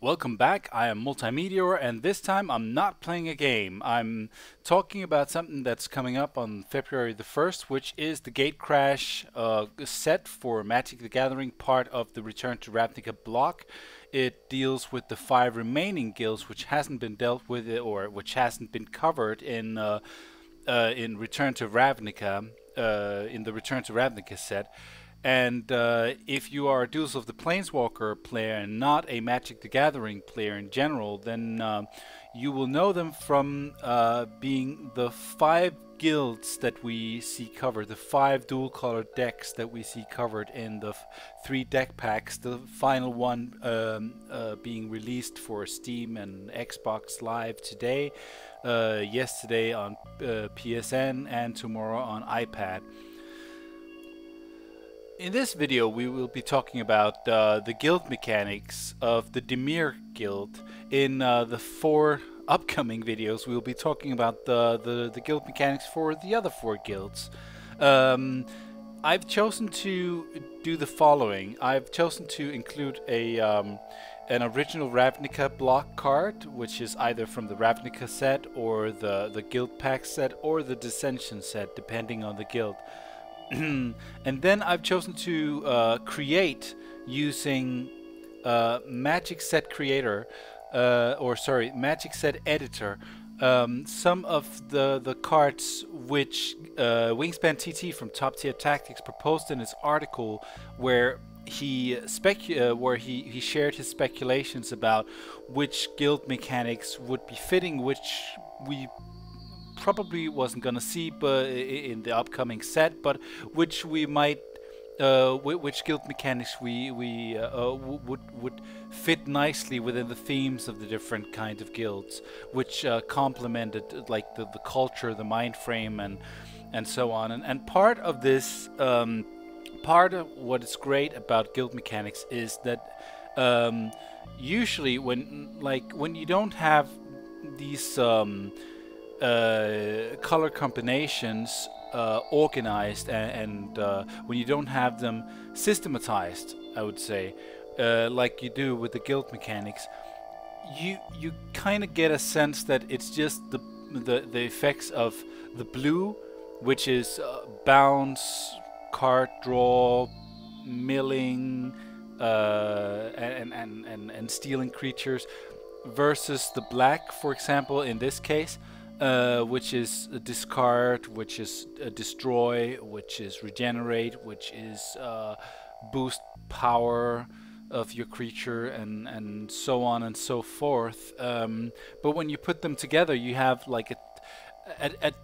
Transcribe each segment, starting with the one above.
Welcome back, I am Multimeteor, and this time I'm not playing a game. I'm talking about something that's coming up on February the 1st, which is the Gatecrash set for Magic the Gathering, part of the Return to Ravnica block. It deals with the 5 remaining guilds which hasn't been dealt with or which hasn't been covered in Return to Ravnica, in the Return to Ravnica set. And if you are a Duels of the Planeswalker player and not a Magic the Gathering player in general, then you will know them from being the 5 guilds that we see covered, the 5 dual-colored decks that we see covered in the 3 deck packs, the final one being released for Steam and Xbox Live today, yesterday on PSN, and tomorrow on iPad. In this video we will be talking about the guild mechanics of the Dimir guild. In the 4 upcoming videos we will be talking about the guild mechanics for the other 4 guilds. I've chosen to do the following. I've chosen to include an original Ravnica block card, which is either from the Ravnica set or the guild pack set or the Dissension set, depending on the guild. And then I've chosen to create using Magic Set Creator, Magic Set Editor, some of the cards which Wingspan TT from Top Tier Tactics proposed in his article, where he shared his speculations about which guild mechanics would be fitting, which we probably wasn't gonna see but in the upcoming set, but which we might which guild mechanics would fit nicely within the themes of the different kind of guilds, which complemented like the culture, the mind frame, and so on. And part of this part of what is great about guild mechanics is that usually when you don't have these color combinations organized and when you don't have them systematized, I would say, like you do with the guild mechanics, you kind of get a sense that it's just the effects of the blue, which is bounce, card draw, milling, and stealing creatures, versus the black, for example, in this case, which is discard, which is destroy, which is regenerate, which is boost power of your creature, and so on and so forth. But when you put them together, you have like a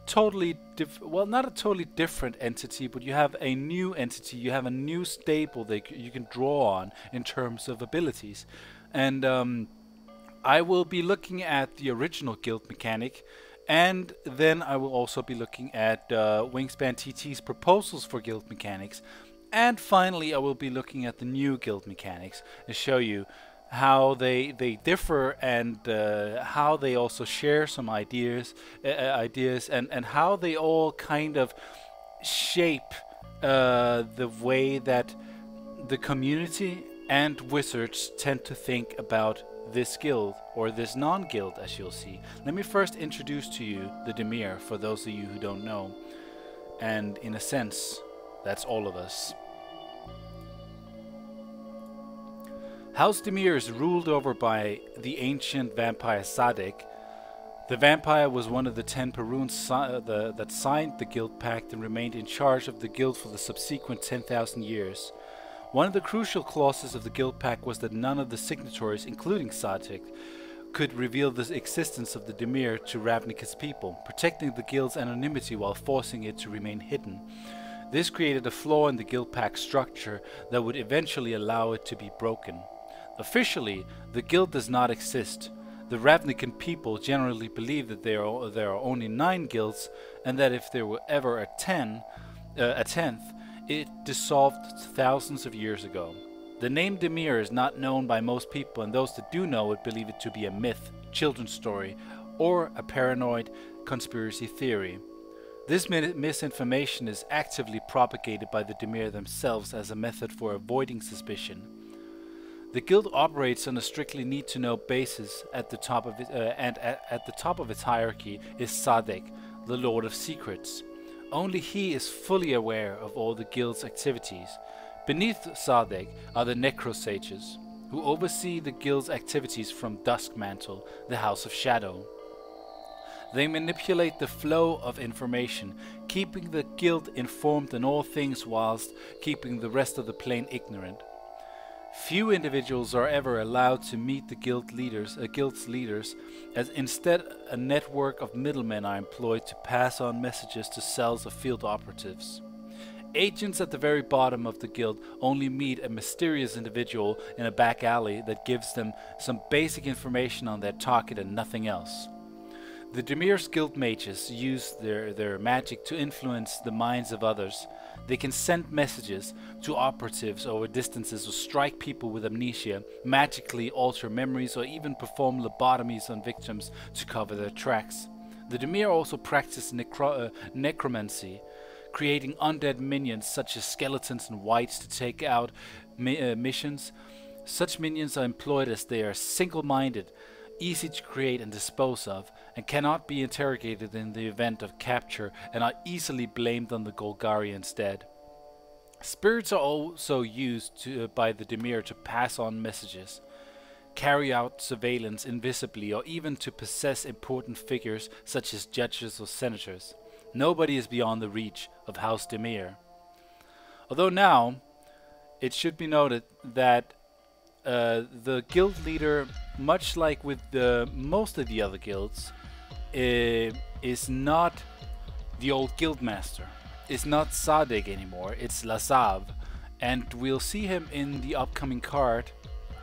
totally not a totally different entity, but you have a new entity. You have a new stable that you can draw on in terms of abilities. And I will be looking at the original guild mechanic, and then I will also be looking at Wingspan TT's proposals for guild mechanics. And finally, I will be looking at the new guild mechanics and show you how they differ, and how they also share some ideas, and how they all kind of shape the way that the community and wizards tend to think about this guild, or this non-guild, as you'll see. Let me first introduce to you the Dimir, for those of you who don't know. And in a sense, that's all of us. House Dimir is ruled over by the ancient vampire Sadek. The vampire was one of the 10 Peruns that signed the guild pact and remained in charge of the guild for the subsequent 10,000 years. One of the crucial clauses of the guild pact was that none of the signatories, including Sadek, could reveal the existence of the Dimir to Ravnica's people, protecting the guild's anonymity while forcing it to remain hidden. This created a flaw in the guild pact structure that would eventually allow it to be broken. Officially, the guild does not exist. The Ravnican people generally believe that there are only 9 guilds, and that if there were ever a 10th, it dissolved thousands of years ago. The name Dimir is not known by most people, and those that do know would believe it to be a myth, children's story, or a paranoid conspiracy theory. This misinformation is actively propagated by the Dimir themselves as a method for avoiding suspicion. The guild operates on a strictly need-to-know basis. At the top of it, at the top of its hierarchy is Sadek, the Lord of Secrets. Only he is fully aware of all the guild's activities. Beneath Sadek are the Necrosages, who oversee the guild's activities from Duskmantle, the House of Shadow. They manipulate the flow of information, keeping the guild informed on all things whilst keeping the rest of the plane ignorant. Few individuals are ever allowed to meet the guild's leaders, as instead a network of middlemen are employed to pass on messages to cells of field operatives. Agents at the very bottom of the guild only meet a mysterious individual in a back alley that gives them some basic information on their target and nothing else. The Dimir's guild mages use their magic to influence the minds of others. They can send messages to operatives over distances or strike people with amnesia, magically alter memories, or even perform lobotomies on victims to cover their tracks. The Dimir also practice necromancy, creating undead minions such as skeletons and wights to take out missions. Such minions are employed as they are single-minded, easy to create and dispose of, and cannot be interrogated in the event of capture, and are easily blamed on the Golgari instead. Spirits are also used by the Dimir to pass on messages, carry out surveillance invisibly, or even to possess important figures such as judges or senators. Nobody is beyond the reach of House Dimir. Although now, it should be noted that the guild leader, much like with most of the other guilds, is not the old guild master. It's not Sadek anymore, it's Lasav. And we'll see him in the upcoming card,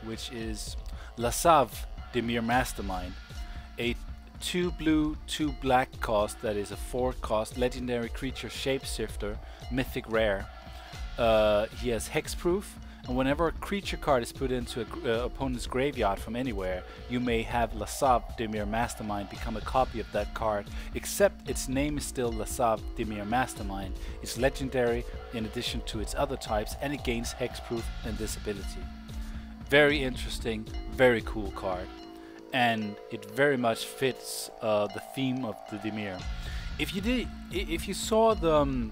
which is Lasav, Dimir Mastermind. A 2 blue, 2 black cost, that is a 4 cost legendary creature shapeshifter, mythic rare. He has hexproof, and whenever a creature card is put into an opponent's graveyard from anywhere, you may have Lasav Dimir Mastermind become a copy of that card, except its name is still Lasav Dimir Mastermind. It's legendary in addition to its other types, and it gains hexproof and this ability. Very interesting, very cool card, and it very much fits the theme of the Dimir. If you saw the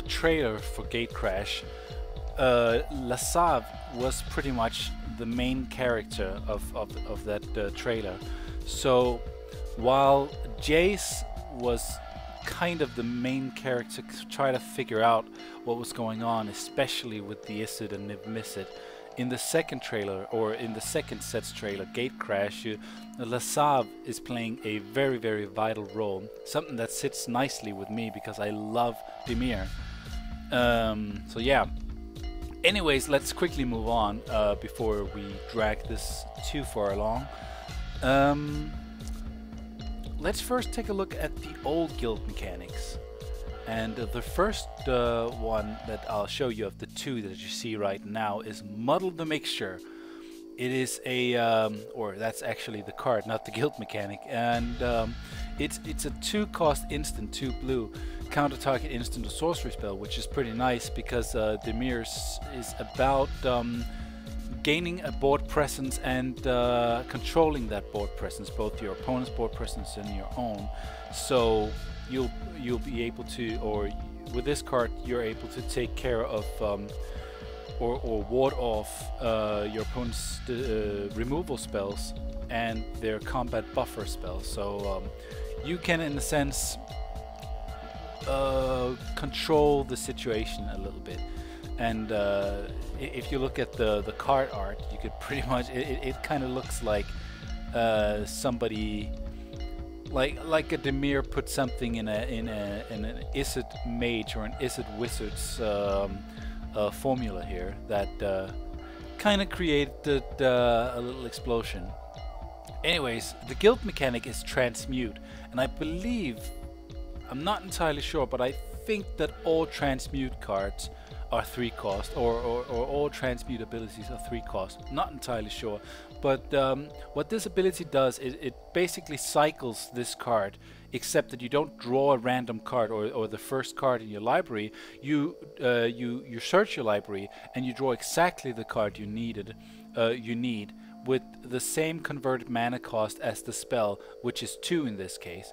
trailer for Gatecrash, Lasav was pretty much the main character of that trailer. So while Jace was kind of the main character to try to figure out what was going on, especially with the Isid and Niv-Mizzet, in the second trailer, or in the second set's trailer, Gatecrash, Lasav is playing a very, very vital role. Something that sits nicely with me because I love Dimir. So yeah. Anyways, let's quickly move on before we drag this too far along. Let's first take a look at the old guild mechanics. And the first one that I'll show you of the two that you see right now is Muddle the Mixture. It is a, or that's actually the card, not the guild mechanic. And it's a 2 cost instant, 2 blue, counter target instant or sorcery spell, which is pretty nice because Dimir is about gaining a board presence and controlling that board presence, both your opponent's board presence and your own. So you'll be able to, or with this card, you're able to take care of or ward off your opponent's removal spells and their combat buffer spells. So you can, in a sense, control the situation a little bit. And if you look at the card art, you could pretty much, it kind of looks like somebody, like a Dimir put something in an Isid mage or an Isid wizard's formula here that kind of created a little explosion. Anyways, the guild mechanic is Transmute, and I believe, I'm not entirely sure, but I think that all Transmute cards are 3 cost, or all Transmute abilities are 3 cost. Not entirely sure, but what this ability does is it basically cycles this card except that you don't draw a random card or the first card in your library. You search your library and you draw exactly the card you need with the same converted mana cost as the spell, which is 2 in this case.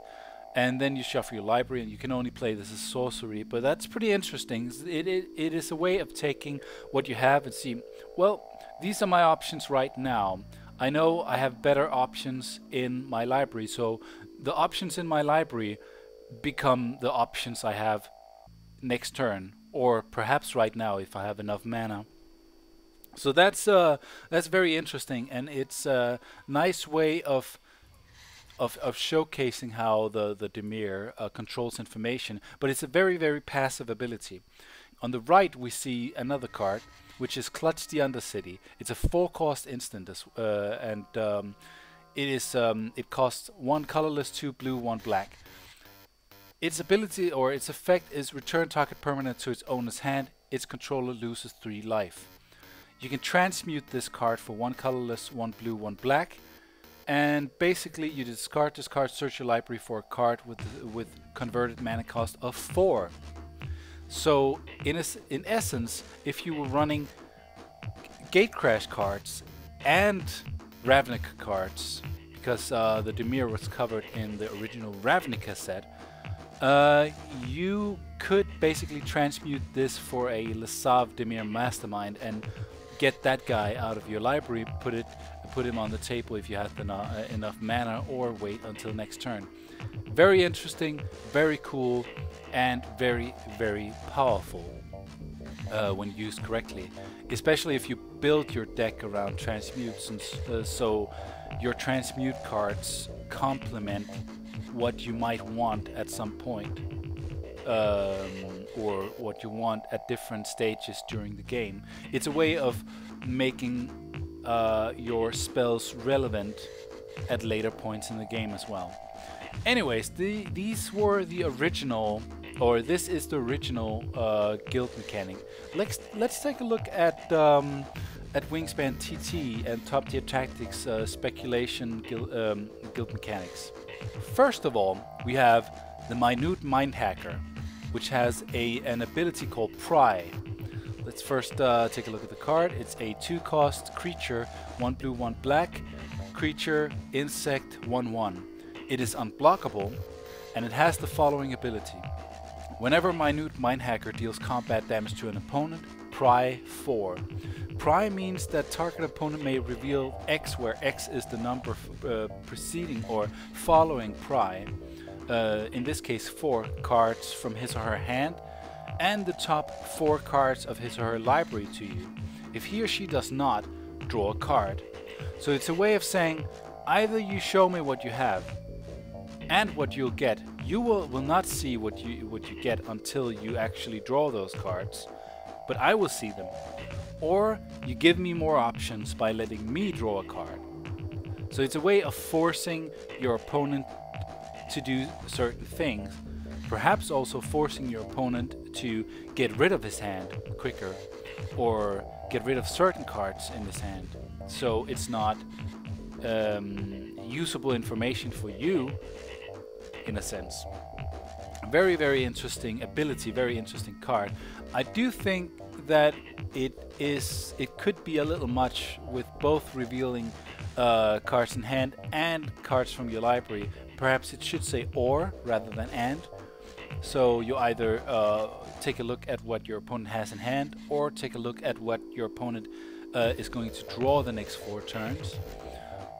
And then you shuffle your library, and you can only play this as sorcery. But that's pretty interesting. It is a way of taking what you have and see, well, these are my options right now. I know I have better options in my library, so the options in my library become the options I have next turn, or perhaps right now if I have enough mana. So that's very interesting, and it's a nice way of showcasing how the Dimir controls information, but it's a very, very passive ability. On the right we see another card, which is Clutch the Undercity. It's a 4-cost instant, it costs 1 colorless, 2 blue, 1 black. Its ability or its effect is return target permanent to its owner's hand. Its controller loses 3 life. You can transmute this card for 1 colorless, 1 blue, 1 black. And basically you discard this card, search your library for a card with converted mana cost of 4. So in essence, if you were running Gatecrash cards and Ravnica cards, because the Dimir was covered in the original Ravnica set, you could basically transmute this for a Lesav Dimir Mastermind and get that guy out of your library, put him on the table if you have enough mana, or wait until next turn. Very interesting, very cool, and very, very powerful when used correctly. Especially if you build your deck around transmutes, and so your transmute cards complement what you might want at some point, or what you want at different stages during the game. It's a way of making your spells relevant at later points in the game as well. Anyways, these were the original, or this is the original guild mechanic. Let's take a look at Wingspan TT and Top Tier Tactics speculation guild mechanics. First of all, we have the Minute Mind Hacker, which has an ability called Pry. Let's first take a look at the card. It's a 2-cost creature, 1 blue, 1 black, creature, insect, 1/1. It is unblockable, and it has the following ability. Whenever Minute Mind Hacker deals combat damage to an opponent, Pry 4. Pry means that target opponent may reveal X, where X is the number preceding or following Pry. In this case 4 cards from his or her hand, and the top 4 cards of his or her library to you. If he or she does not, draw a card. So it's a way of saying, either you show me what you have and what you'll get. You will not see what you get until you actually draw those cards, but I will see them. Or you give me more options by letting me draw a card. So it's a way of forcing your opponent to do certain things, perhaps also forcing your opponent to get rid of his hand quicker, or get rid of certain cards in his hand, so it's not usable information for you, in a sense. Very, very interesting ability, very interesting card. I do think that it could be a little much with both revealing cards in hand and cards from your library. Perhaps it should say or rather than and. So you either take a look at what your opponent has in hand, or take a look at what your opponent is going to draw the next 4 turns.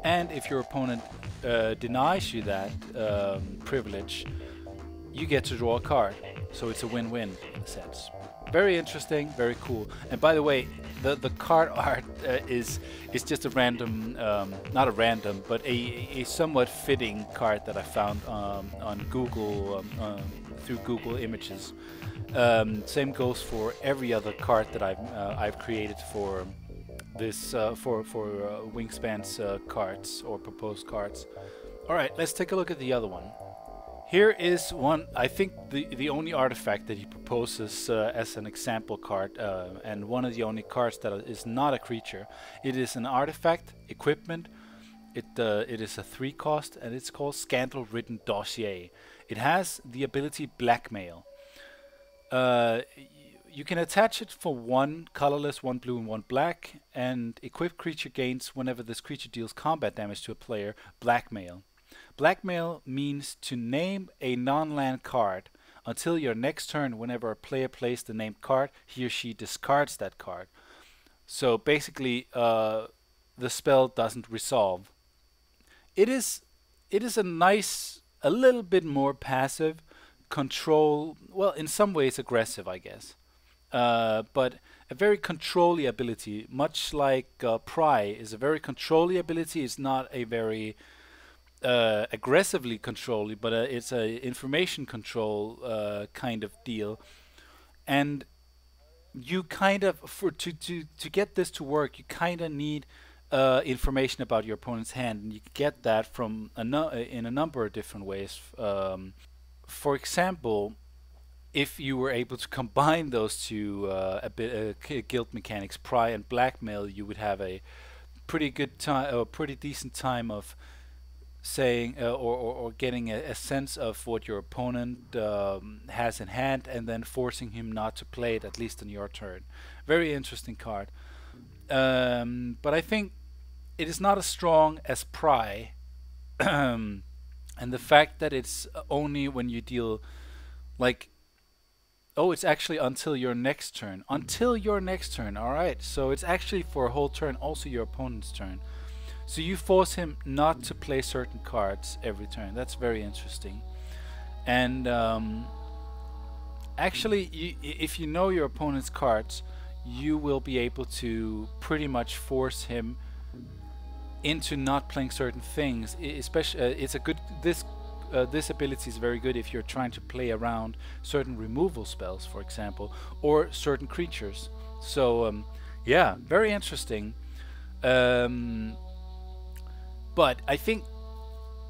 And if your opponent denies you that privilege, you get to draw a card. So it's a win-win in a sense. Very interesting, very cool. And by the way, the card art is just a random, not a random, but a somewhat fitting card that I found on Google, through Google Images. Same goes for every other card that I've created for this for Wingspan's cards or proposed cards. All right, let's take a look at the other one. Here is one, I think the only artifact that he proposes as an example card, and one of the only cards that is not a creature. It is an artifact, equipment, It is a 3 cost, and it's called Scandal Ridden Dossier. It has the ability Blackmail. You can attach it for 1 colorless, 1 blue, and 1 black, and equipped creature gains whenever this creature deals combat damage to a player, Blackmail. Blackmail means to name a non-land card. Until your next turn, whenever a player plays the named card, he or she discards that card. So basically, the spell doesn't resolve. It is a nice, a little bit more passive control. Well, in some ways aggressive, I guess. But a very controlly ability, much like Pry is a very controlly ability. It's not a very aggressively controlly, but it's a information control kind of deal. And you kind of to get this to work, you kind of need information about your opponent's hand, and you get that from in a number of different ways. For example, if you were able to combine those two guild mechanics, Pry and Blackmail, you would have a pretty good time, or pretty decent time of saying or getting a sense of what your opponent has in hand, and then forcing him not to play it, at least on your turn. Very interesting card. But I think it is not as strong as Pry, and the fact that it's only when you deal, like, oh, it's actually until your next turn. Until your next turn, alright. So it's actually for a whole turn, also your opponent's turn. So you force him not to play certain cards every turn. That's very interesting. And actually, if you know your opponent's cards, you will be able to pretty much force him into not playing certain things. Especially, it's a good this ability is very good if you're trying to play around certain removal spells, for example, or certain creatures. So yeah, very interesting. But I think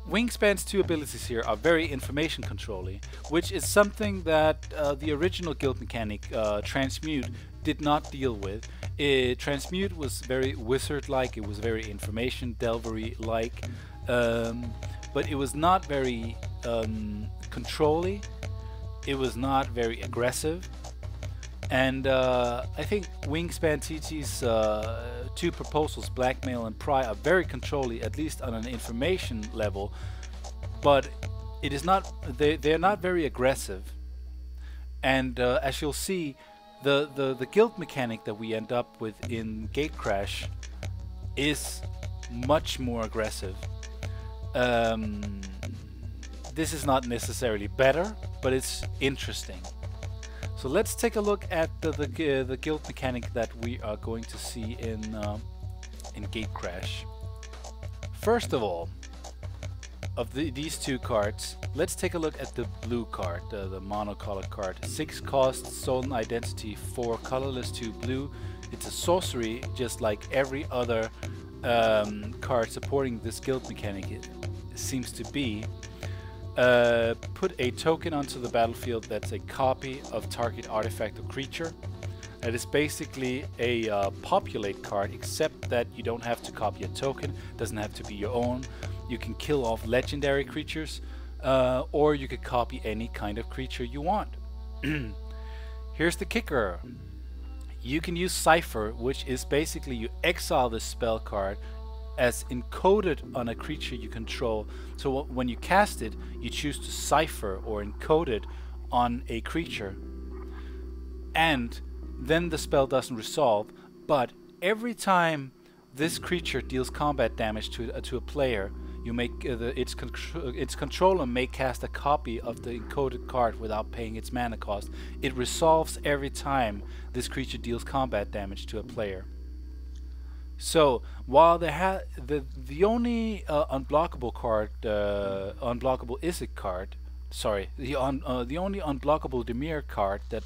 Wingspan's 2 abilities here are very information controlling, which is something that the original guild mechanic, Transmute, did not deal with. Transmute was very wizard-like, it was very information delvery-like, but it was not very controlling, it was not very aggressive. And I think Wingspan TT's 2 proposals, Blackmail and Pry, are very controlling, at least on an information level. But it is not; they're not very aggressive. And as you'll see, the guild mechanic that we end up with in Gatecrash is much more aggressive. This is not necessarily better, but it's interesting. So let's take a look at the guild mechanic that we are going to see in Gatecrash. First of all, of these 2 cards, let's take a look at the blue card, the monocolored card. 6 cost, stolen identity, 4 colorless, 2 blue. It's a sorcery, just like every other card supporting this guild mechanic it seems to be. Put a token onto the battlefield that's a copy of target artifact or creature. It is basically a populate card, except that you don't have to copy a token, doesn't have to be your own. You can kill off legendary creatures, or you could copy any kind of creature you want. Here's the kicker. You can use Cipher, which is basically you exile this spell card as encoded on a creature you control. So when you cast it, you choose to cipher or encode it on a creature, and then the spell doesn't resolve. But every time this creature deals combat damage to a player, you make its controller may cast a copy of the encoded card without paying its mana cost. It resolves every time this creature deals combat damage to a player. So while the only unblockable card, unblockable Isaac card, sorry, the only unblockable Dimir card that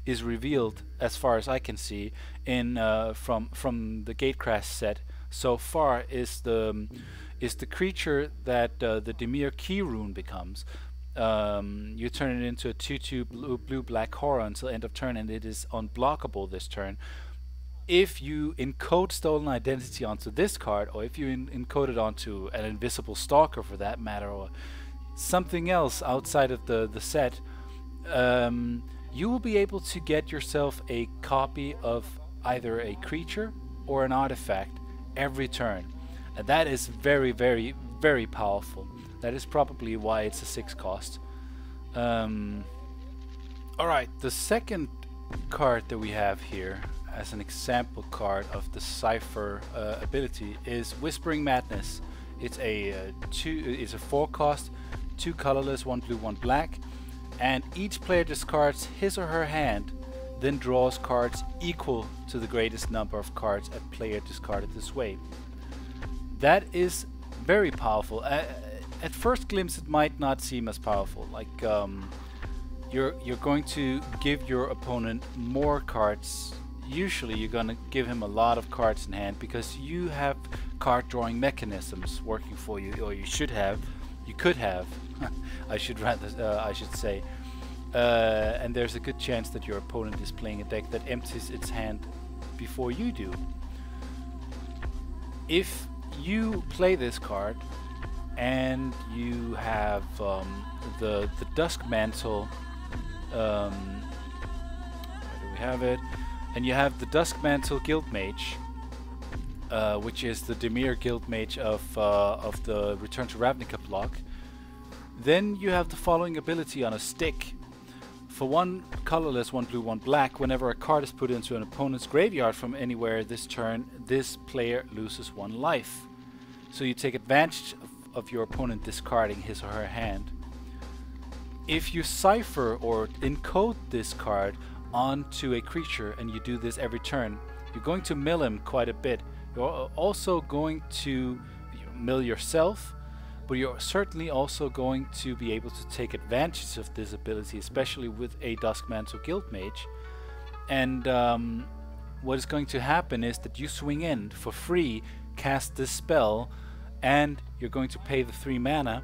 is revealed, as far as I can see, in from the Gatecrash set so far, is the creature that the Dimir key rune becomes. You turn it into a 2/2 blue black horror until end of turn, and it is unblockable this turn. if you encode stolen identity onto this card, or if you encode it onto an invisible stalker for that matter, or something else outside of the set, you will be able to get yourself a copy of either a creature or an artifact every turn. And that is very, very, very powerful. That is probably why it's a 6 cost. Alright, the second card that we have here as an example card of the Cipher ability is Whispering Madness. It's a 4 cost, 2 colorless, 1 blue, 1 black, and each player discards his or her hand, then draws cards equal to the greatest number of cards a player discarded this way. That is very powerful. At first glimpse it might not seem as powerful, like you're going to give your opponent more cards. Usually you're gonna give him a lot of cards in hand because you have card drawing mechanisms working for you, or you could have I should say, and there's a good chance that your opponent is playing a deck that empties its hand before you do. If you play this card and you have the Dusk Mantle, where do we have it? And you have the Dusk Mantle Guild Mage, which is the Dimir Guild Mage of the Return to Ravnica block. Then you have the following ability on a stick. For 1 colorless, 1 blue, 1 black, whenever a card is put into an opponent's graveyard from anywhere this turn, this player loses 1 life. So you take advantage of your opponent discarding his or her hand. If you cipher or encode this card onto a creature, and you do this every turn, you're going to mill him quite a bit. You're also going to mill yourself, but you're certainly also going to be able to take advantage of this ability, especially with a Dusk Mantle Guild Mage. And what is going to happen is that you swing in for free, cast this spell, and you're going to pay the 3 mana,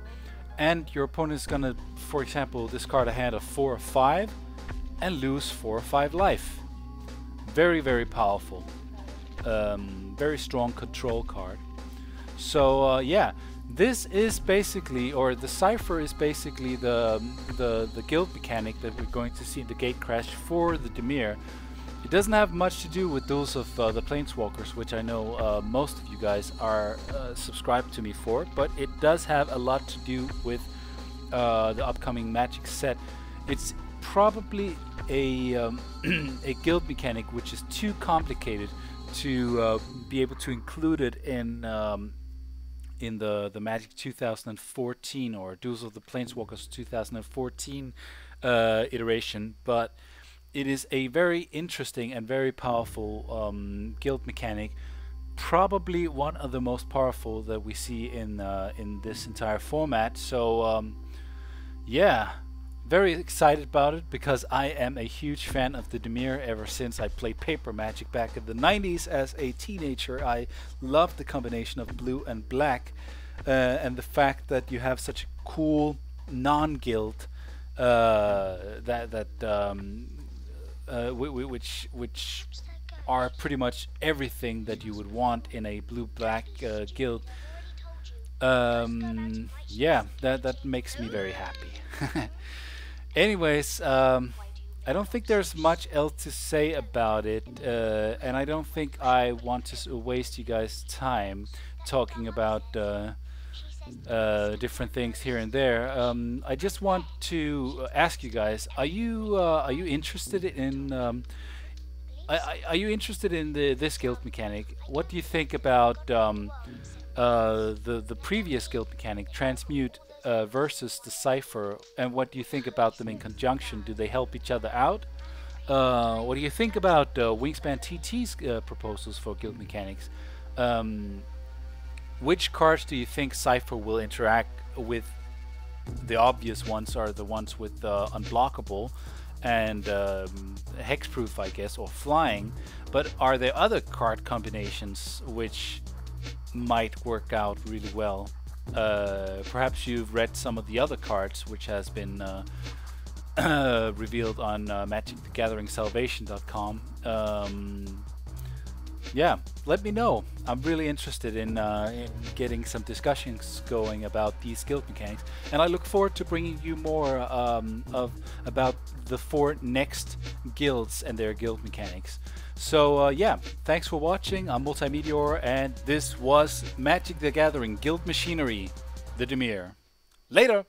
and your opponent is going to, for example, discard a hand of 4 or 5 and lose 4 or 5 life. Very, very powerful. Very strong control card. So yeah, this is basically, or the Cipher is basically the guild mechanic that we're going to see in the Gatecrash for the Dimir. It doesn't have much to do with Duels of the Planeswalkers, which I know most of you guys are subscribed to me for, but it does have a lot to do with the upcoming Magic set. It's probably a a guild mechanic which is too complicated to be able to include it in the Magic 2014 or Duels of the Planeswalkers 2014 iteration, but it is a very interesting and very powerful guild mechanic, probably one of the most powerful that we see in this entire format. So yeah, very excited about it because I am a huge fan of the Dimir ever since I played Paper Magic back in the 90s as a teenager. I loved the combination of blue and black, and the fact that you have such a cool non-guild which are pretty much everything that you would want in a blue-black guild. Yeah, that makes me very happy. Anyways, I don't think there's much else to say about it, and I don't think I want to waste you guys' time talking about different things here and there. I just want to ask you guys: Are you interested in are you interested in this guild mechanic? What do you think about the previous guild mechanic, Transmute, versus the Cipher, and what do you think about them in conjunction? Do they help each other out? What do you think about Wingspan TT's proposals for guild mechanics? Which cards do you think Cipher will interact with? The obvious ones are the ones with unblockable and hexproof, I guess, or flying, but are there other card combinations which might work out really well? Perhaps you've read some of the other cards which has been MagicTheGatheringSalvation.com. yeah, let me know. I'm really interested in getting some discussions going about these guild mechanics, and I look forward to bringing you more about the 4 next guilds and their guild mechanics. So yeah, thanks for watching. I'm Multimeteor, and this was Magic the Gathering Guild Machinery, the Dimir. Later!